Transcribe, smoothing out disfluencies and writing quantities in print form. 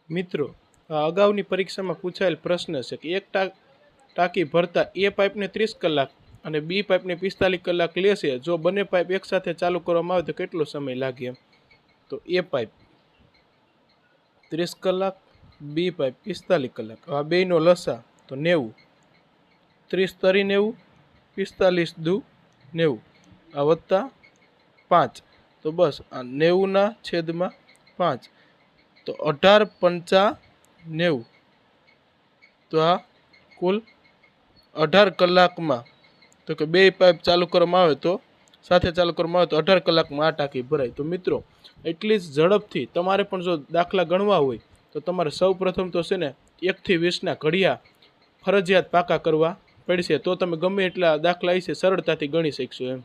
મિત્રો, આ અગાઉની પરીક્ષામાં પૂછાયેલ પ્રશ્ન છે કે એક ટાંકી ભરતા એ પાઇપને 30 કલાક અને બી પાઇપને 45 કલાક લેશે. જો બંને પાઇપ એકસાથે ચાલુ કરવામાં આવે તો કેટલો સમય લાગે એમ. તો એ પાઇપ 30 કલાક, બી પાઇપ 45 કલાક. આ બેયનો લસા તો 90. 30 તરી 90, 45 દુ 90, આ વત્તા 5. તો બસ આ 90/5 તો 18×5 = 90. તો આ કુલ 18 કલાકમાં, તો કે બે પાઇપ ચાલુ કરવામાં આવે તો સાથે ચાલુ કરવામાં આવે તો 18 કલાકમાં આ ટાંકી ભરાય. તો મિત્રો, એટલી જ ઝડપથી તમારે પણ જો દાખલા ગણવા હોય તો તમારે સૌ પ્રથમ તો છે ને 1 થી 20ના ઘડિયા ફરજિયાત પાકા કરવા પડશે. તો તમે ગમે એટલા દાખલા છે સરળતાથી ગણી શકશો એમ.